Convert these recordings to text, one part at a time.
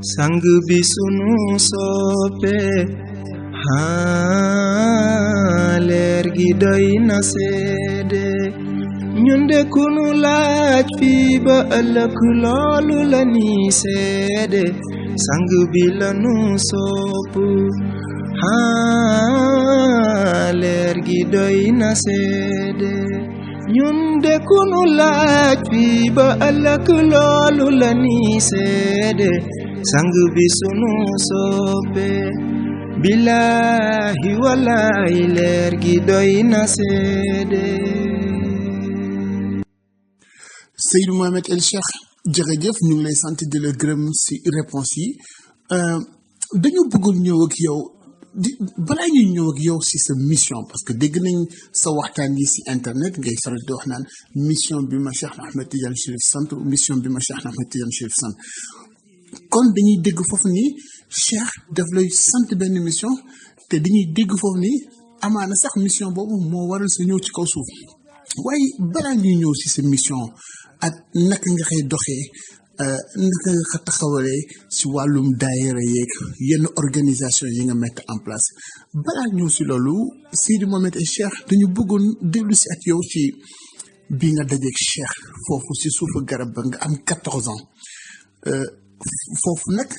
sang bi sunu soppe leer gi doy na seede ñun de kunu laaj fii ba ëllëg loolu la ni seede sang bi lanu sopp leer gi doy na seede ñun de kunu laaj fii ba ëllëg loolu la ni seede sang bi sunu soppe billahi wallahi leer gi doy na seede. Seydou Mohamed El Cheikh jërëjëf ñu ngi lay sant di la gërëm ci réponse yi dañu bëggoon ñëw ak yow balaa ñuy ñëw ak yow ci sa mission parce que dégg nañ sa waxtaan yi ci internet ngay faral di wax naan mission bi ma Cheikh Ahmed Tidiane Chérif sant mission bi ma Cheikh Ahmed Tidiane Chérif sant kon dañuy dégg foofu ni Cheikh daf lay sant benn mission te dañuy dégg foofu ni amaana sax mission boobu moo waral sa ñëw ci kaw suuf waaye balaa ñuy ñëw ci sa mission ak naka nga koy doxee naka nga ko taxawalee ci wàllum daayira yeeg yenn organisation yi nga mettre en place balaa ñëw ci loolu Seydou Mohamed et Cheikh dañu bëggoon dellu ci ak yow ci bi nga dajeeg Cheikh foofu ci suufu garab ba nga am 14 ans foofu nag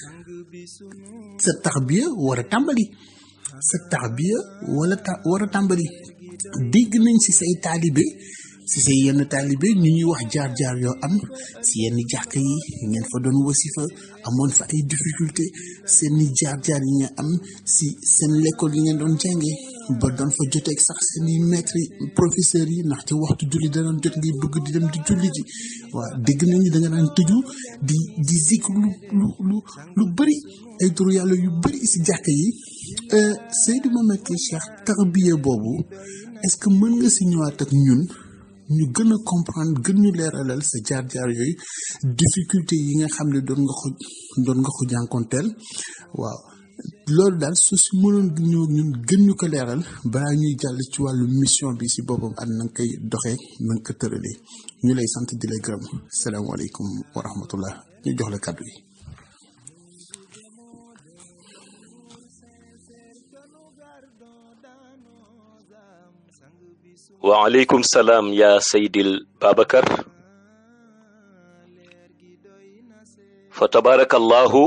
sa tarbiya war a tàmbali war a tàmbali dégg nañ ci say taalibe ci say yenn taalibe ñu ñuy wax jaar-jaar yoo am ci yenn jàkk yi ngeen fa doon wasifa amoon fa ay difficulté seeni jaar-jaar yi nga am ci seen l'école yi ngeen doon jànge ba doon fa joteeg sax seeni maître professeurs yi ndaxte waxtu julli dana jot ngay bëgg di dem di julli ji waaw dégg nañu da nga daan tëju di zikr lu bëri ay turu yàlla yu bëri ci jàkk yi Seydou Mohamed Cheikh tarbiya boobu est-ce que mën nga ci ñëwaat ak ñun ñu gën a comprendre gën ñu leeralal sa jaar-jaar yooyu difficulté yi nga xam ne doon nga ko jànkonteel waaw loolu daal su si mënoon ñëw ñun gën ñu ko leeral balaa ñuy jàll ci wàllu mission bi si boppam ak na nga koy doxee na nga ko tëralee ñu lay sant di lay gërëm salaamaaleykum wa rahmatullah ñu jox la kàddu yi. waaleykum salaam ya Seydil Babacar fa tabarakallahu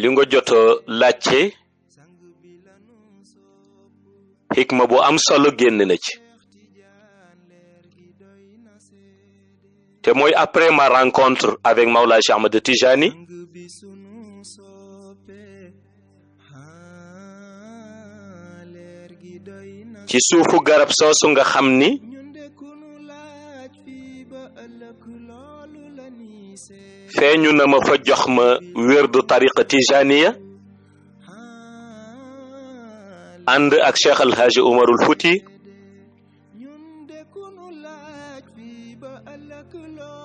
li nga jot a laajte xikma bu am solo génn na ci te mooy après ma rencontre avec Mawlana Cheikh Ahmed Tijani ci suufu garab soosu nga xam ni feeñu na ma fa jox ma wérdu tariqa tijaniya ànd ak Cheikh El Hadji Umarul Fouti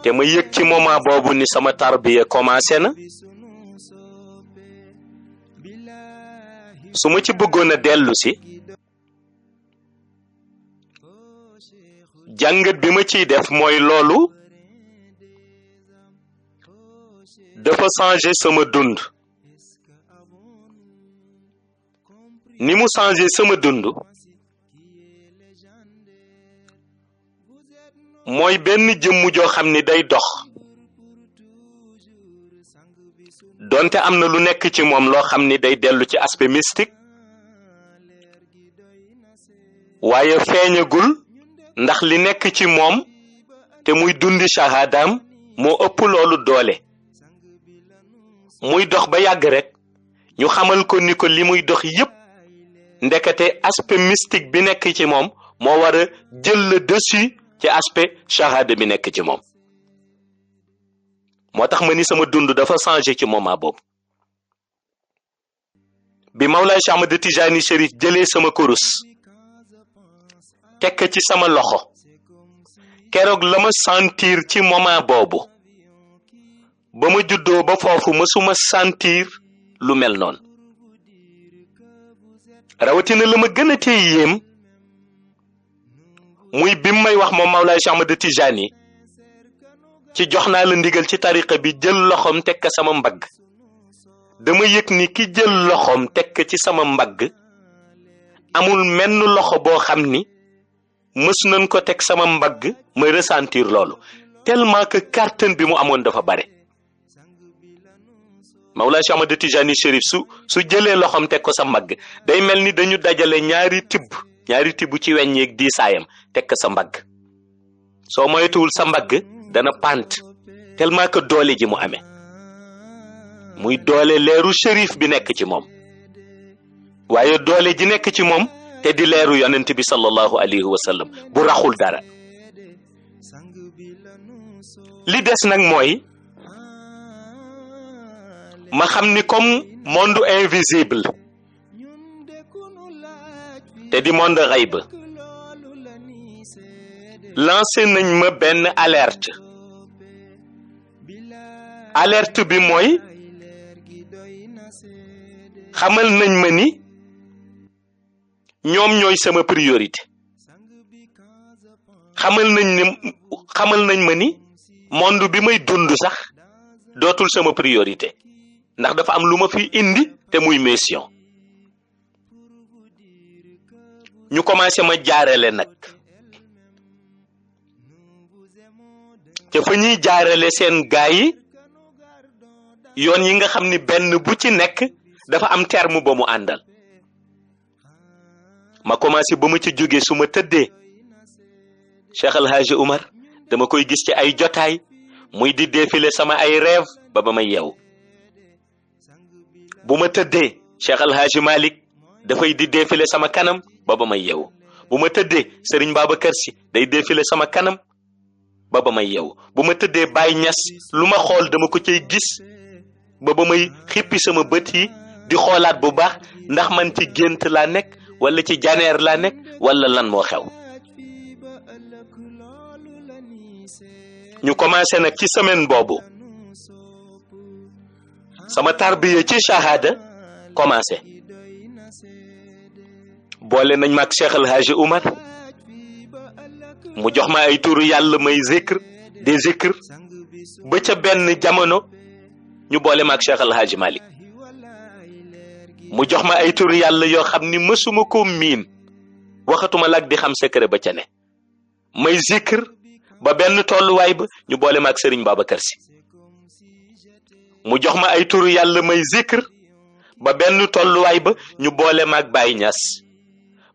te ma yëg ci moment boobu ni sama tarbiya commencé na su ma ci bëggoon a dellu si jàngat bi ma ciy def mooy loolu dafa changer sama dund ni mu changer sama dund mooy benn jëmm joo xam ni day dox donte am na lu nekk ci moom loo xam ni day dellu ci aspect mystique waaye feeñagul ndax li nekk ci moom te muy dundi shahadaam moo ëpp loolu doole muy dox ba yàgg rek ñu xamal ko ni ko li muy dox yépp ndekete aspect mystique bi nekk ci moom moo war a jël le dessus ci aspect shahada bi nekk ci moom moo tax ma ni sama dund dafa changé ci moment boobu bi Mawlaay Cheikh Ahmed Tijani Chérif jëlee sama kurus tekk ci sama loxo keroog la ma sentir ci moment boobu ba ma juddoo ba foofu mësuma sentir lu mel noonu rawatina la ma gën a tee yéem muy bi may wax moom Mawlaay Cheikh Ahmed Tijani ci jox naa la ndigal ci tariqa bi jël loxoom teg ko sama mbagg dama yëg ni ki jël loxoom teg ko ci sama mbagg amul menn loxo boo xam ni mës nañ ko teg sama mbagg may ressentir loolu tellement que kàttan bi mu amoon dafa bare Mawlaa Cheikh Ahmad Tijani Chérif su jëlee loxoom teg ko sa mbagg day mel ni dañu dajale ñaari tibb ci weññeeg diisaayam teg ko sa mbagg soo moytuwul sa mbagg dana pant tellement que doole ji mu amee muy doole leeru shérif bi nekk ci moom waaye doole ji nekk ci moom te di leeru yonent bi sallallahu alayhi wa sallam bu raxul dara li des nag mooy ma xam ni comme monde invisible te di monde xayb lancé nañ ma benn alerte bi mooy xamal nañ ma ni ñoom ñooy sama priorité xamal nañ ma ni monde bi may dund sax dootul sama priorité ndax dafa am lu ma fi indi te muy mission ñu commencé ma jaarale nag te fa ñuy jaarale seen gaay yi yoon yi nga xam ni benn bu ci nekk dafa am terme ba mu àndal ma commencé ba ma ci jógee su ma tëddee Cheikh El Hadji Oumar dama koy gis ci ay jotaay muy di défilé sama ay rêve ba may yeewu bu ma tëddee Cheikh El Hadji Malick dafay di défilé sama kanam ba may yeewu bu ma tëddee Serigne Babacar Sy day défilé sama kanam ba may yeewu bu ma tëddee Baye Niass lu ma xool dama ko cay gis ba may xippi sama bët yi di xoolaat bu baax ndax man ci gént laa nekk wala ci janeer laa nekk wala lan moo xew ñu commencé nag ci semaine boobu sama tarbiya ci shahada commencé boole nañ ma ak Cheikh El Hadji Oumar mu jox ma ay turu yàlla may zikr des zikr ba ca benn jamono ñu boole ma ak Cheikh El Hadji Malick mu jox ma ay turu yàlla yoo xam ni mësuma ko miin waxatuma lak di xam secret ba ca ne may zikr ba benn tolluwaay ba ñu boole ma ak Serigne Babacar Sy mu jox ma ay turu yàlla may zikr ba benn tolluwaay ba ñu boole ma ak Baye Niass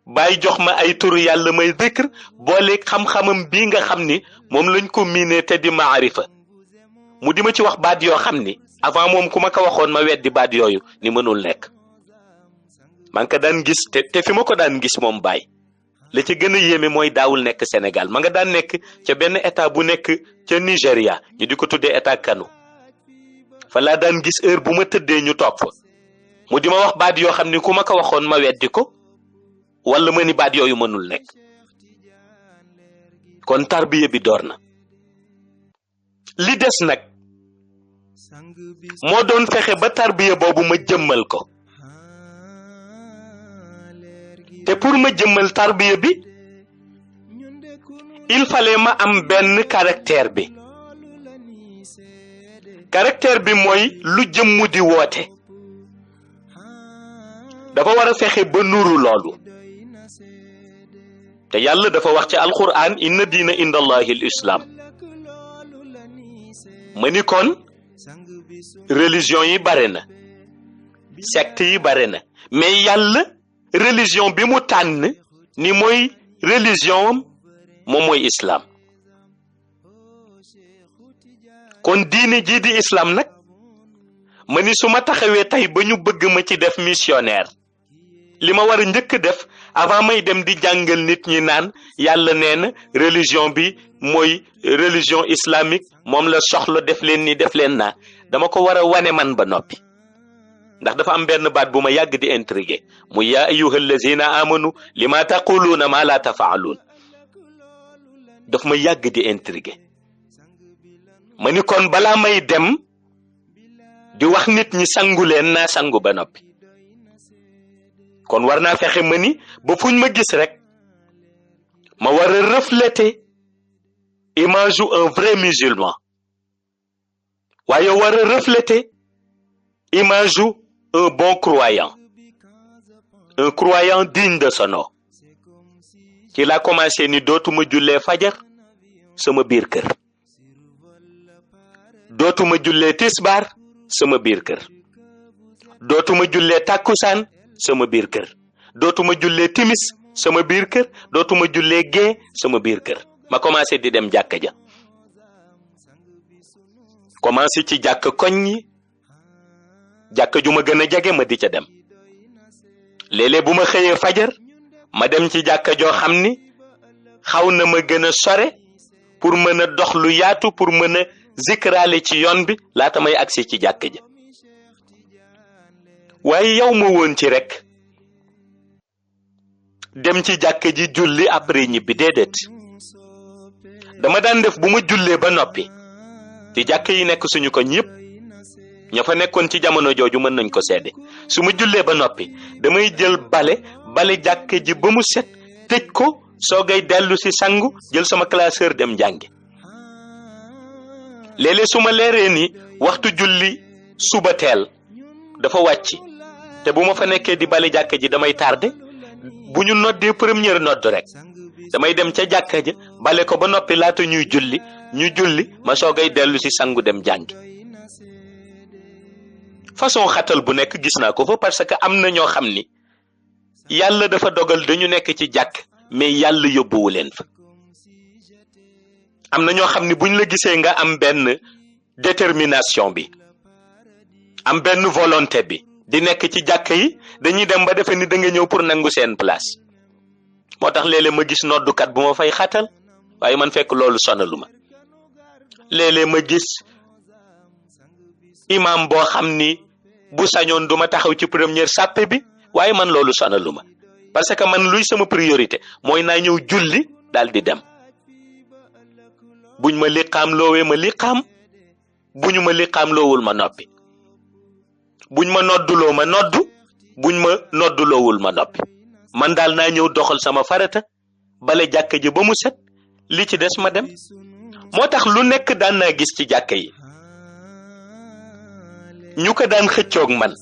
Baye jox ma ay turu yàlla may zikr boole xam-xamam bii nga xam ni moom lañ ko miinee te di maarifa mu di ma ci wax baat yoo xam ni avant moom ku ma ko waxoon ma weddi baat yooyu ni mënul nekk man ko daan gis te fi ma ko daan gis moom Baye la ci gën a yéeme mooy daawul nekk Sénégal ma nga daan nekk ca benn état bu nekk ca Nigéria ñu di ko tuddee état Kano fa laa daan gis heure bu ma tëddee ñu toog fa mu di ma wax baat yoo xam ni ku ma ko waxoon ma weddi ko wala ma ni baat yooyu mënul nekk kon tarbiya bi door na li des nag moo doon fexe ba tarbiya boobu ma jëmmal ko te pour ma jëmmal tarbiya bi il fallait ma am benn caractère bi mooy lu jëmmu di woote dafa war a fexe ba nuru loolu te yàlla dafa wax ci alquran inna diina inda allahi al islam ma ni kon religion yi bare na secte yi bare na mais yàlla religion bi mu tànn ni mooy religion moom mooy islam kon diine jii di islam nag ma ni su ma taxawee tey ba ñu bëgg ma ci def missionnaire li ma war a njëkk def avant may dem di jàngal nit ñi naan yàlla nee na religion bi mooy religion islamique moom la soxla def leen ni def leen naa dama ko war a wane man ba noppi ndax dafa am benn baat bu ma yàgg di intriguer mu yaa ayyuhal lazina amanu lima taquluuna ma la tafaaluun daf ma yàgg di intriguer ma ni kon balaa may dem di wax nit ñi sangu leen naa sangu ba noppi kon war naa fexe ma ni ba fuñ ma gis rek ma war a refléter image u un vrai musulman waaye war a refléter image un bon croyant, un croyant digne de son nom. ci laa commencé ni dootuma jullee fajar sama biir kër, dootuma jullee tisbaar sama biir kër, dootuma jullee takkusaan sama biir kër, dootuma jullee timis sama biir kër, dootuma jullee gee sama biir kër. ma commencé di dem jàkka ja, commencé ci jàkk koñ ñi, jàkk ju ma gën a jege ma di ca dem. léeg-léeg bu ma xëyee fajar ma dem ci jàkka joo xam ni xaw na ma gën a sore pour mën a dox lu yaatu, pour mën a zikraale ci yoon bi laata may agsi ci jàkka ja. waaye yow ma woon ci rek dem ci jàkka ji julli après ñibbi, déedéet. dama daan def bu ma jullee ba noppi ci jàkk yi nekk suñu ko ñëpp ña fa nekkoon ci jamono jooju mën nañ ko seede, su ma jullee ba noppi damay jël bale jàkk ji ba mu set, tëj ko, soogay dellu si sangu, jël sama classeur dem jàngi. léeg-léeg su ma leeree ni waxtu julli suba teel dafa wàcc te bu ma fa nekkee di bale jàkk ji damay tardé, bu ñu noddee première nodd rek damay dem ca jàkka ja bale ko ba noppi laata ñuy julli, ñu julli ma soogay dellu si sangu dem jàngi. façon xatal bu nekk gis naa ko fa, parce que am na ñoo xam ni yàlla dafa dogal dañu nekk ci jàkk mais yàlla yóbbuwu leen fa. am na ñoo xam ni buñ la gisee nga am benn détermination bi, am benn volonté bi di nekk ci jàkk yi, dañuy dem ba defe ni da nga ñëw pour nangu seen place. moo tax léeg-léeg ma gis noddukat bu ma fay xatal, waaye man fekk loolu sonalu ma. léeg-léeg ma gis imam boo xam ni bu sañoon duma taxaw ci première sàppe bi, waaye man loolu sonalu ma, parce que man luy sama priorité mooy naa ñëw julli daal di dem. buñ ma liqaam loowee ma liqaam, buñu ma liqaam loowul ma noppi, buñ ma nodduloo ma noddu, buñ ma nodduloowul ma noppi. man daal naa ñëw doxal sama farata, bale jàkka ji ba mu set, li ci des ma dem. moo tax lu nekk daan naa gis ci jàkka yi ñu ko daan xëccoog man.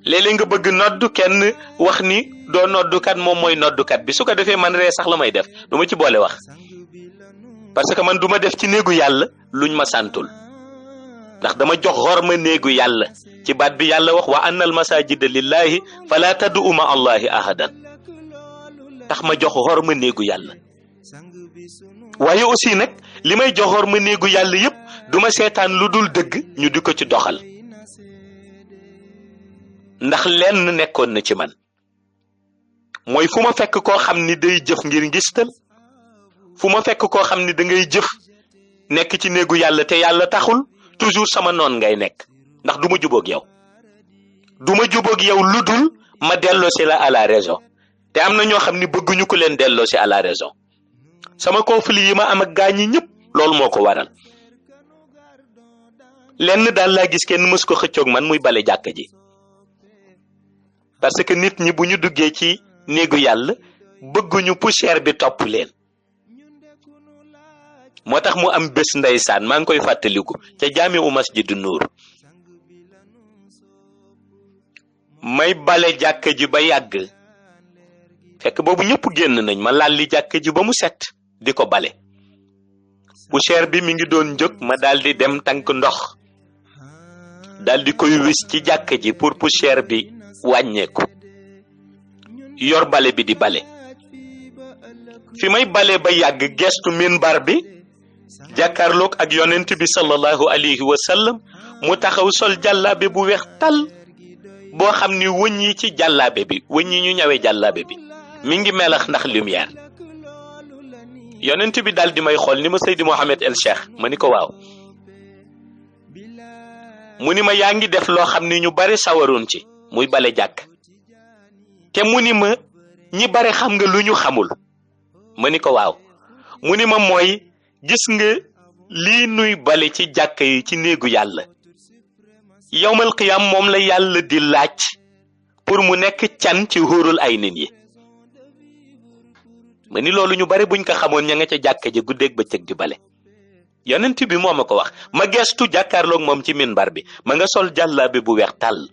léeg-léeg nga bëgg noddu, kenn wax ni doo noddukat, moom mooy noddukat bi, su ko defee man ree sax la may def, du ma ci boole wax, parce que man du ma def ci néegu yàlla luñ ma santul, ndax dama jox xorma néegu yàlla. ci baat bi yàlla wax wa annal masajida lillahi fala tad'u ma allahi ahadan, tax ma jox xorma néegu yàlla. waaye aussi nag li may jox xorma néegu yàlla yépp duma seetaan lu dul dëgg ñu di ko ci doxal, ndax lenn nekkoon na ci man, mooy fu ma fekk koo xam ni day jëf ngir ngistal, fu ma fekk koo xam ni da ngay jëf nekk ci néegu yàlla te yàlla taxul, toujours sama noon ngay nekk, ndax du ma jubóog yow, du ma jubóog yow lu dul ma delloosi la à la raison. te am na ñoo xam ni bëgguñu ko leen delloosi à la raison. sama conflit yi ma am ak gaa ñi ñëpp loolu moo ko waral. lenn daal laa gis kenn mës ko xëccoog man, muy bale jàkka ji, parce que nit ñi bu ñu duggee ci néegu yàlla bëgguñu poussière bi topp leen. moo tax mu am bés ndeysaan, maa ngi koy fàttaliku ca jaami u masjidu nuur, may bale jàkka ji ba yàgg, fekk boobu ñëpp génn nañ, ma lalli jàkka ji ba mu set di ko bale. poussière bi mi ngi doon jóg, ma daldi dem tànk ndox daldi koy wis ci jàkka ji pour poussière bi wàññeeku, yor bale bi di bale. fi may bale ba yàgg gestu minbar bi jàkkaarloog ak yonent bi sallallahu alayhi wa sallam, mu taxaw sol jàllaabe bu weex tal boo xam ni wëñ yi ci jàllaabe bi, wëñ yi ñu ñawee jàllaabe bi mi ngi melax ndax lumière. yonent bi daal di may xool ni ma Seydi Mohamed El Cheikh, ma ni ko waaw. mu ni ma yaa ngi def loo xam ni ñu bari sawaroon ci, muy bale jàkk, te mu ni ma ñi bari xam nga lu ñu xamul. ma ni ko waaw. mu ni ma mooy gis nga lii nuy bale ci jàkk yi ci néegu yàlla, yawmal qiyaam moom la yàlla di laaj pour mu nekk can ci xuurul ay nit yi. ma ni loolu ñu bari buñ ko xamoon ña nga ca jàkka ja guddeeg bëccëg di bale. yonent bi moo ma ko wax ma gestu jàkkaarloog moom ci minbar bi ma nga sol jàllaabe bu weex tàll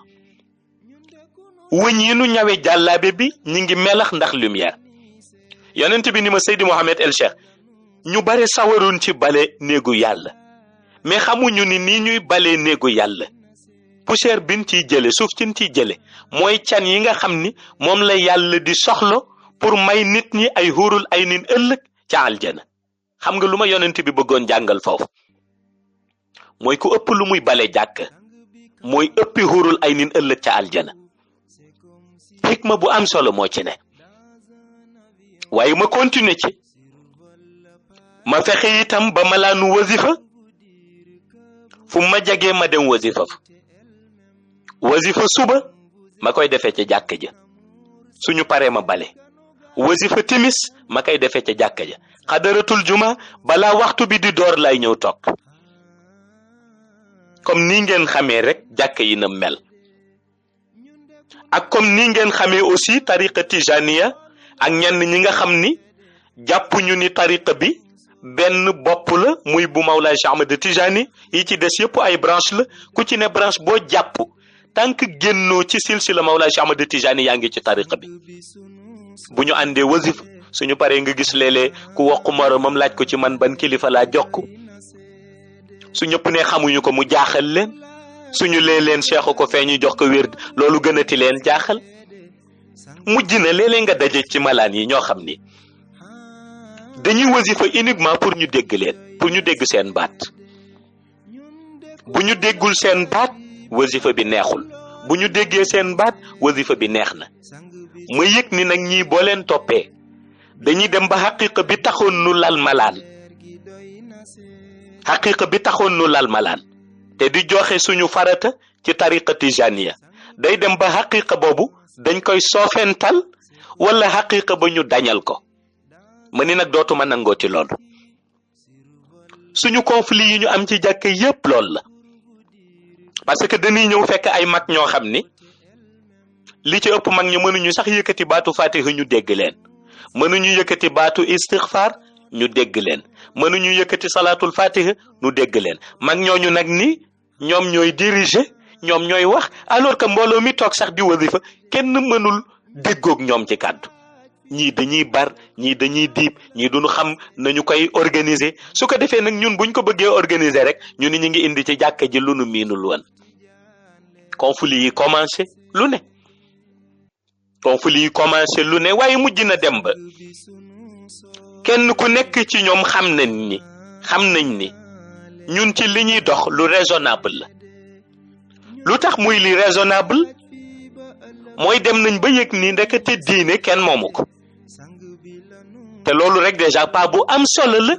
wëñ yi nu ñawe jàllaabe bi ñi ngi melax ndax lumière yonent bi ni ma Seydi Mohamed El Cheikh ñu bare sawaroon ci bale néegu yàlla mais xamuñu ni nii ñuy bale néegu yàlla poussière bin ciy jële suuf cin ciy jële mooy can yi nga xam ni moom la yàlla di soxla pour may nit ñi ay hurul ay nin ëllëg ca aljana xam nga lu ma yonent bi bëggoon jàngal foofu mooy ku ëpp lu muy bale jàkk mooy ëppi hurul ay nin ëllëg ca aljana hikma bu am solo moo ci ne waaye ma continuer ci ma fexe itam ba malaanu wasifa fu ma jagee ma dem wasifa fa wasifa suba ma koy defee ca jàkka ja suñu paree ma bale wasifa timis ma koy defee ca jàkka ja xadaratul juma balaa waxtu bi di door lay ñëw toog comme ni ngeen xamee rek jàkka yi na mel ak comme ni ngeen xamee aussi tariqa tijaniya ak ñenn ñi nga xam ni jàppuñu ni tariqa bi benn bopp la muy bu Mawlaay Cheikh Ahmad Tijani yi ci des yëpp ay branche la ku ci ne branche boo jàpp tant que génnoo ci silsila Mawlaay Cheikh Ahmad Tijani yaa ngi ci tariqa bi bu ñu àndee wasif suñu paree nga gis léeg-léeg ku wokku moromam laaj ko ci man ban kilifa laa jokk su ñëpp ne xamuñu ko mu jaaxal leen suñu leen cheikh ko fee ñu jox ko wér loolu gënati leen jaaxal mujj na léeg-léeg nga daje ci malaan yi ñoo xam ni dañuy wasifa uniquement pour ñu dégg leen pour ñu dégg seen baat bu ñu déggul seen baat wasifa bi neexul bu ñu déggee seen baat wasifa bi neex na ma yëg ni nag ñii boo leen toppee dañuy dem ba xaqiqa bi taxoon nu lal malaan xaqiqa bi taxoon nu lal malaan te di joxe suñu farata ci tariqa tijaniya day dem ba xaqiqa boobu dañ koy soofental wala xaqiqa ba ñu dañal ko ma ni nag dootuma nangooti loolu suñu conflit yi ñu am ci jàkk yépp loolu la parce que dañuy ñëw fekk ay mag ñoo xam ni li ci ëpp mag ñu mënuñu sax yëkkati baatu fatiha ñu dégg leen mënuñu yëkkati baatu istighfar ñu dégg leen mënuñu yëkkati salatul fatiha ñu dégg leen mag ñooñu nag ni ñoom ñooy diriger ñoom ñooy wax alors que mbooloo mi toog sax di wasifa kenn mënul déggoog ñoom ci kàddu ñii dañuy bar ñii dañuy diib ñii duñu xam nañu koy organiser su ko defee nag ñun buñ ko bëggee organiser rek ñu ni ñu ngi indi ci jàkka ji lu nu miinul woon conflit yi commencé lu ne conflit yi commencé lu ne waaye mujj na dem ba kenn ku nekk ci ñoom xam nañ ni ñun ci li ñuy dox lu raisonnable la lu tax muy li raisonnable mooy dem nañ ba yëg ni ndekete diine kenn moomu ko te loolu rek déjà pas bu am solo la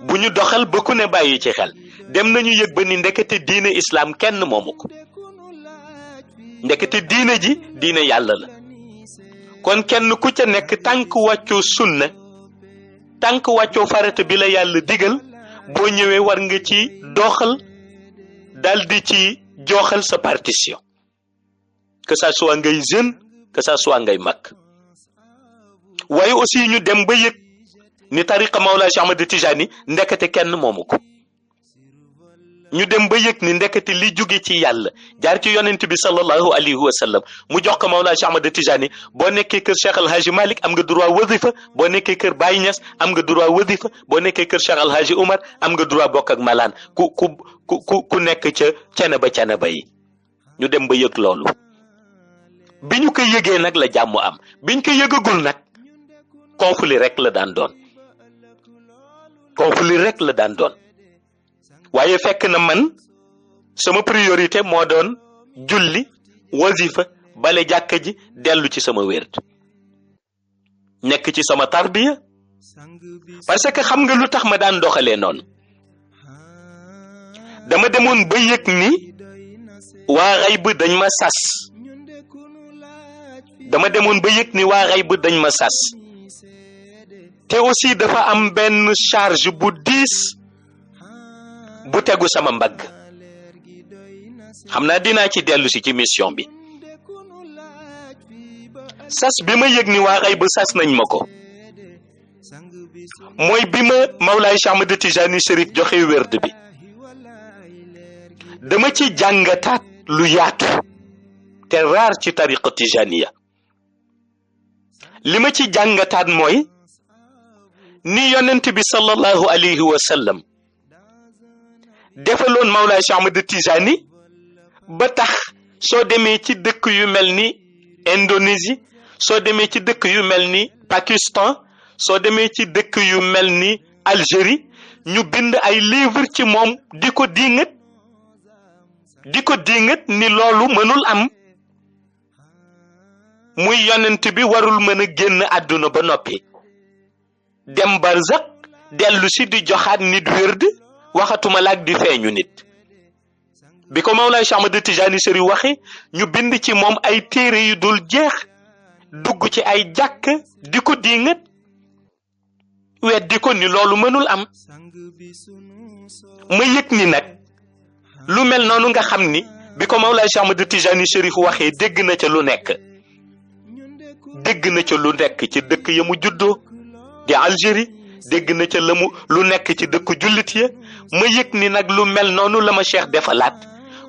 bu ñu doxal ba ku ne bàyyi ci xel dem nañu yëg ba ni ndekete diine islam kenn moomu ko ndekete diine ji diine yàlla la kon kenn ku ca nekk tànk wàccoo sunna tànk wàccoo farata bi la yàlla digal boo ñëwee war nga ci doxal daldi ci joxal sa partition que ça soit ngay jeune que ça soit ngay mag waaye aussi ñu dem ba yëg ni tariqa Mawlaay Cheikh Ahmad Tijani ndekete kenn moomu ko ñu dem ba yëg ni ndekete li jóge ci yàlla jaar ci yonent bi sallallahu alayhi wa sallam mu jox ko Mawlaay Cheikh Ahmad Tijani boo nekkee kër Cheikh El Hadji Malick am nga droit wasifa boo nekkee kër Baye Niass am nga droit wasifa boo nekkee kër Cheikh El Hadji Oumar am nga droit bokk ak malaan ku nekk ca cene ba yi ñu dem ba yëg loolu bi ñu ko yëgee nag la jàmm am biñ ko yëgagul nag conflit rek la daan doon waaye fekk na man sama priorité moo doon julli wasifa bale jàkka ji dellu ci sama wérd nekk ci sama tarbiya parce que xam nga lu tax ma daan doxalee noonu dama demoon ba yëg ni waa xayb dañ ma sas te aussi dafa am benn charge bu diis bu tegu sama mbagg xam naa dinaa ci dellu si ci mission bi sas bi ma yëg ni waa xayb sas nañ ma ko mooy bi ma Mawlaay Cheikh Ahmad Tijani Chérif joxe werd bi dama ci jàngataat lu yaatu te raar ci tariqa tijaniya li ma ci jàngataat mooy ni yonent bi sallallahu alayhi wa sallam defaloon Mawlaay Cheikh Ahmad Tijani ba tax soo demee ci dëkk yu mel ni Indonésie soo demee ci dëkk yu mel ni Pakistan soo demee ci dëkk yu mel ni Algérie ñu bind ay livre ci moom di ko diingat ni loolu mënul am muy yonent bi warul mën a génn àdduna ba noppi dem barzak dellu si di joxaat nit wérd waxatuma laak di feeñu nit bi ko Mawlaay Cheikh Ahmad Tijani Chérif waxe ñu bind ci moom ay téere yu dul jeex dugg ci ay jàkk di ko diingat weddi ko ni loolu mënul am ma yëg ni nag lu mel noonu nga xam ni bi ko Mawlaay Cheikh Ahmad Tijani Chérif waxee dégg na ca lu nekk ci dëkk ya mu juddoo di Algérie dégg na ca lu nekk ci dëkk jullit ya ma yëg ni nag lu mel noonu la ma Cheikh defalaat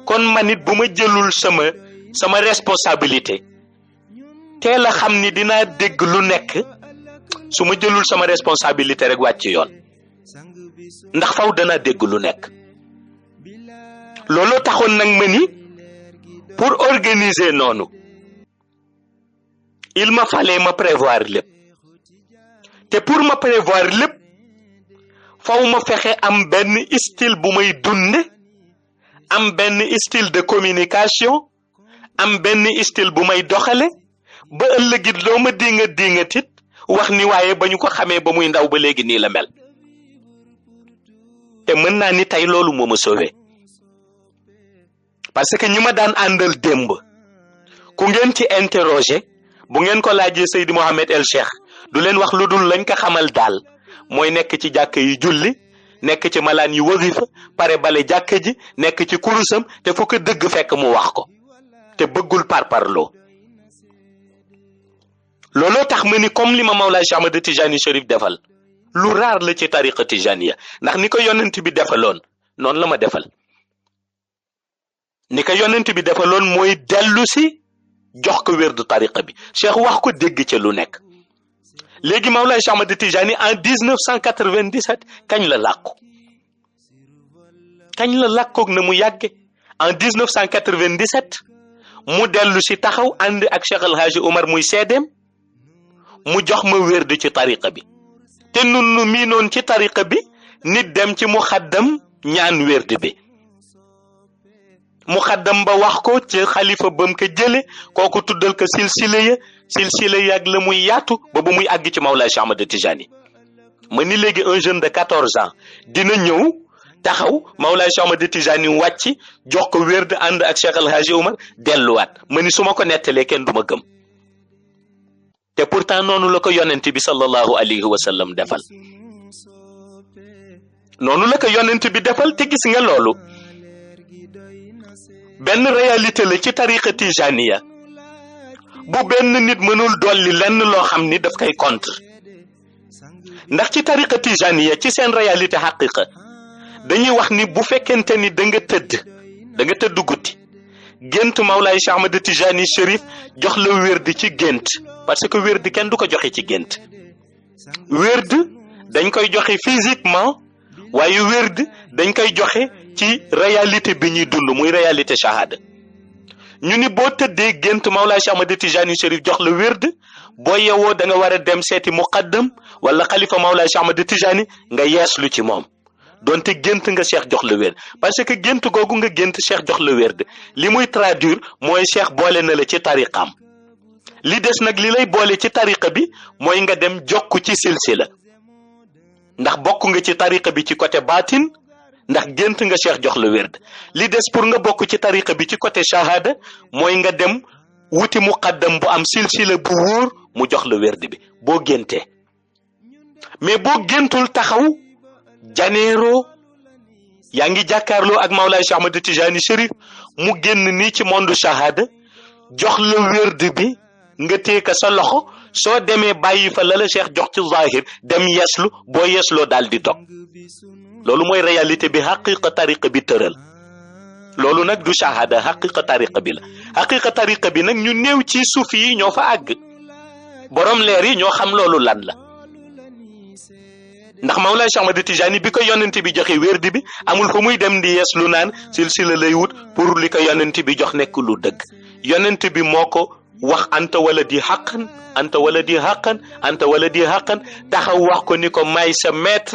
kon man it bu ma jëlul sama responsabilité teel a xam ni dinaa dégg lu nekk su ma jëlul sama responsabilité rek wàcc yoon ndax faw danaa dégg lu nekk looloo taxoon nag ma ni pour organiser noonu il ma fallait ma prévoir lépp te pour ma prévoir lépp faw ma fexe am benn style bu may dunde am benn style de communication am benn style bu may doxale ba ëllëgit loo ma dingatit wax ni waaye ba ñu ko xamee ba muy ndaw ba léegi nii la mel te mën naa ni tey loolu moo ma sauvé parce que ñi ma daan àndal démb ku ngeen ci interroger bu ngeen ko laajee Seydi Mohamed El Cheikh du leen wax lu dul lañ ko xamal daal mooy nekk ci jàkk yi julli nekk ci malaan yi wasifa pare bale jàkk ji nekk ci kurusam te fu ko dëgg fekk mu wax ko te bëggul parparloo looloo tax ma ni comme li ma Mawlaay Cheikh Ahmad Tijani Chérif defal lu raar la ci tariqa tijaniya ndax ni ko yonent bi defaloon noonu la ma defal ni ko yonent bi defaloon mooy dellu si jox ko wérdu tariqa bi Cheikh wax ko dégg ca lu nekk léegi Mawlaay Cheikh Ahmad Tijani en 1997 kañ la làkkoog na mu yàgge en 1997 mu dellu si taxaw ànd ak Cheikh El Hadji Omar muy seedeem mu jox ma wérdu ci tariqa bi te nun nu miinoon ci tariqa bi nit dem ci muxaddam ñaan wérdu bi muxaddam ba wax ko ci xalifa bam ko jële kooku tuddal ko silsile ya ak la muy yaatu ba muy àgg ci Mawlaay Cheikh Ahmad Tijani ma ni léegi un jeune de 14 ans dina ñëw taxaw Mawlaay Cheikh Ahmad Tijani wàcc jox ko wérd ànd ak Cheikh El Hadji Omar delluwaat ma ni su ma ko nettalee kenn du ma gëm te pourtant noonu la ko yonent bi sallallahu alayhi wa sallam defal te gis nga loolu benn réalité la ci tariqa tijaniya bu benn nit mënul dolli lenn loo xam ni daf koy contre ndax ci tariqa tijaniya ci seen réalité xaqiqa dañuy wax ni bu fekkente ni da nga tëdd guddi gént Mawlaay Cheikh Ahmad Tijani Chérif jox la wérd ci gént parce que wérd kenn du ko joxe ci gént wérd dañ koy joxe physiquement waaye wérd dañ koy joxe ci réalité bi ñuy dund muy réalité shahada ñu ni boo tëddee gént Mawlaay Cheikh Ahmad Tijani Chérif jox la wérd boo yewoo da nga war a dem seeti muqaddam wala xalifa Mawlaay Cheikh Ahmad Tijani nga yeeslu ci moom donte gént nga Cheikh jox la wérd parce que gént googu nga gént Cheikh jox la wérd li muy traduire mooy Cheikh boole na la ci tariqam li des nag li lay boole ci tariqa bi mooy nga dem jokk ci silsila ndax bokk nga ci tariqa bi ci côté baatin ndax gént nga Cheikh jox la wérd li des pour nga bokk ci tariqa bi ci côté shahada mooy nga dem wuti muqaddam bu am silsila bu wóor mu jox la wérd bi boo géntee mais boo géntul taxaw janeeroo yaa ngi jàkkaarloo ak Mawlaay Cheikh Ahmad Tijani Chérif mu génn nii ci monde shahada jox la wérd bi nga téye ko sa loxo soo demee bàyyi fa la la cheikh jox ci zahir dem yeeslu boo yeesloo daal di dog loolu mooy réalité bi xaqiqa tariqa bi tëral loolu nag du shahada xaqiqa tariqa bi la xaqiqa tariqa bi nag ñu néew ci suuf yi ñoo fa àgg borom leer yi ñoo xam loolu lan la ndax Mawlana Cheikh Ahmad Tijani bi ko yonent bi joxe wérdi bi amul fu muy dem di yees lu naan silsila lay wut pour li ko yonent bi jox nekk lu dëgg yonent bi moo ko wax anta wala di xaqan anta wala di xaqan anta wala di xaqan taxaw wax ko ni ko may sa maître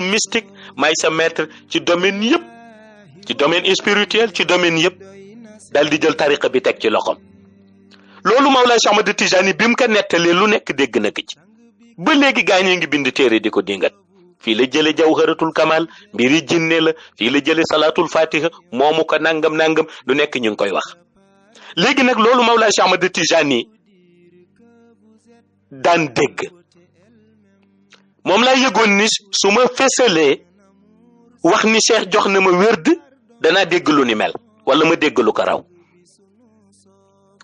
mystique may sa maître ci domaine yëpp ci domaine spirituel ci domaine yëpp dal di jël tariqa bi teg ci loxom loolu Mawlana Cheikh Ahmad Tijani bi mu ko nettalee lu nekk dégg na ko ci ba léegi gaañee ngi bind téere di ko dingat fii la jële jawharatul kamal mbiri jinne la fii la jële salatul fatiha moomu ko nangam lu nekk ñu ngi koy wax léegi nag loolu Mawlana Cheikh Ahmad Tijani daan dégg moom laa yëgoon ni su ma fesalee wax ni cheikh jox na ma wérd danaa dégg lu ni mel wala ma dégg lu ko raw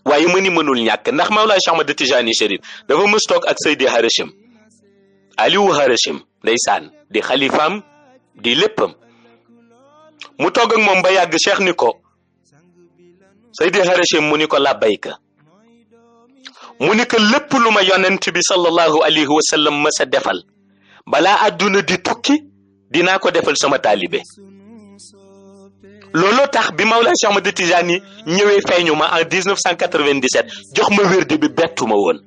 waaye mënul ñàkk ndax Mawlana Cheikh Ahmad Tijani Chérif dafa mës toog ak Seydi Harachim Aliou Harachim ndeysaan di xalifaam di léppam mu toog ak moom ba yàgg cheikh ni ko Seydi Harachim mu ni ko labbayka mu ni ko lépp lu ma yonent bi sallallahu alayhi wa sallam ma sa defal balaa àdduna di tukki dinaa ko defal sama taalibe looloo tax bi Mawlana Cheikh Ahmad Tijani ñëwee feeñu ma en 1997 jox ma wérde bi bettu ma woon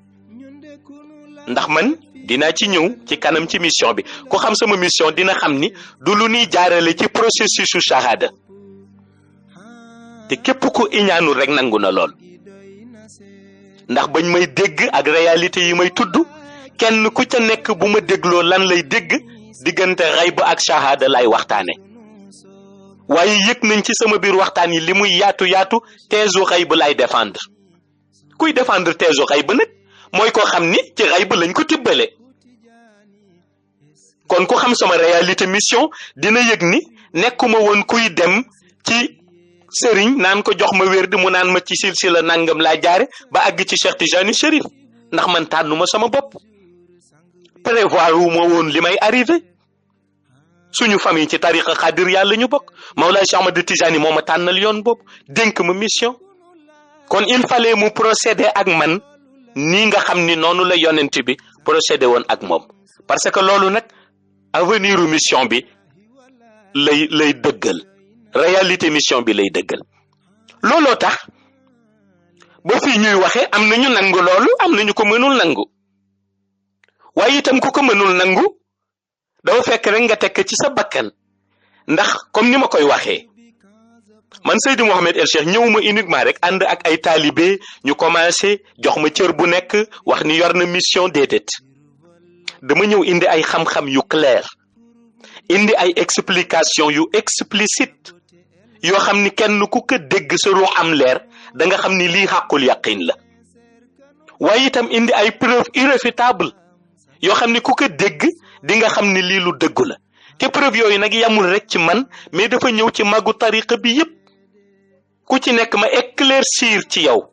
ndax man dinaa ci ñëw ci kanam ci mission bi ku xam sama mission dina xam ni du lu ñuy jaarale ci processus su shahada te képp ku iñaanul rek nangu na lool ndax bañ may dégg ak réalité yi may tudd kenn ku ca nekk bu ma dégloo lan lay dégg diggante xayb ak shahada lay waxtaane waaye yëg nañ ci sama biir waxtaan yi li muy yaatu teesu xayb lay défendre kuy défendre teesu xayb nag mooy koo xam ni ci xayb lañ ko tibbale kon ku xam sama réalité mission dina yëg ni nekkuma woon kuy dem ci sëriñ naan ko jox ma wérdi mu naan ma ci silsila nangam laa jaare ba àgg ci Cheikh Tijani Chérif ndax man tànnuma sama bopp prévoir wu ma woon li may arrivé suñu famille ci tariqa xaadir yàlla ñu bokk Mawlana Cheikh Ahmad Tijani moo ma tànnal yoon boobu dénk ma mission kon il fallait mu procéder ak man nii nga xam ni noonu la yonent bi procédé woon ak moom parce que loolu nag avenir u mission bi lay dëggal réalité mission bi lay dëggal looloo tax ba fii ñuy waxee am nañu nangu loolu am nañu ko mënul nangu waaye itam ku ko mënul nangu dafa fekk rek nga tekk ci sa bakkan ndax comme ni ma koy waxee man Seydi Mouhamed El Cheikh ñëwuma uniquement rek ànd ak ay talibé ñu commencé jox ma cër bu nekk wax ni yor na mission déedéet dama ñëw indi ay xam-xam yu clair indi ay explication yu explicite yoo xam ni kenn ku ko dégg sa ruux am leer da nga xam ni lii xàqul yaqin la waaye itam indi ay preuve irréfutable yoo xam ni ku ko dégg di nga xam ni lii lu dëggu la te preuve yooyu nag yamul rek ci man mais dafa ñëw ci màggu tariqa bi yépp ku ci nekk ma éclaircir ci yow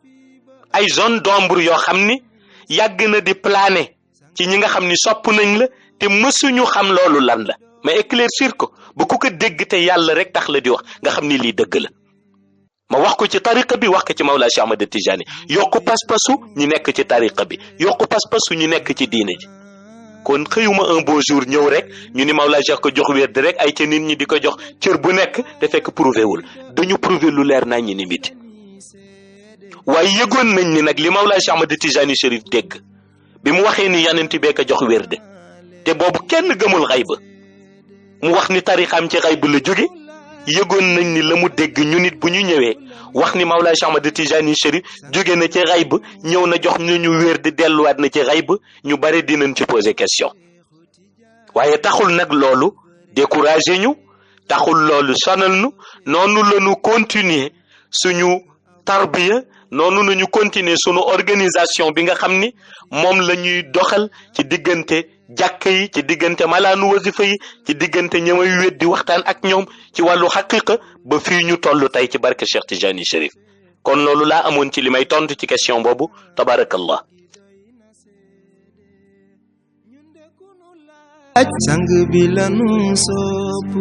ay zone d'ombre yoo xam ni yàgg na di planer ci ñi nga xam ni sopp nañ la te mësuñu xam loolu lan la ma éclaircir ko ba ku ko dégg te yàlla rek tax la di wax nga xam ni lii dëgg la ma wax ko ci tariqa bi wax ko ci Mawlana Cheikh Ahmad Tijani yokku pas-pasu ñu nekk ci tariqa bi yokku pas-pasu ñu nekk ci diine ji kon xëyuma un beau jour ñëw rek ñu ni Mawlana Cheikh ko jox wérd rek ay ca nit ñi di ko jox cër bu nekk te fekk prouvé wul dañu prouvé lu leer naa ñi ni miti waaye yëgoon nañ ni nag li Mawlana Cheikh Ahmad Tijani Chérif dégg bi mu waxee ni yonent bee ko jox wérd te boobu kenn gëmul xayba mu wax ni tarixam ci xayb la jóge yëgoon nañ ni la mu dégg ñu nit bu ñu ñëwee wax ni Mawlana Cheikh Ahmad Tijani Chérif jóge na ci xayb ñëw na jox ñu wér di delluwaat na ci xayb ñu bare dinañ ci poser question waaye taxul nag loolu découragé ñu taxul loolu sonal nu noonu la ñu continuer suñu tarbiya noonu la ñu continuer suñu organisation bi nga xam ni moom la ñuy doxal ci diggante jàkk yi ci diggante malaanu wasifa yi ci diggante ñamay weddi waxtaan ak ñoom ci wàllu xaqiqa ba fii ñu toll tey ci barke Cheikh Tijani Chérif kon loolu laa amoon ci li may tontu ci question boobu tabarakallah sang bi lanu sopp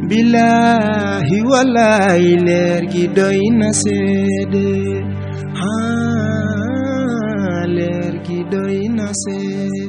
billahi wallahi leer gi doy na seede leer gi doy na seede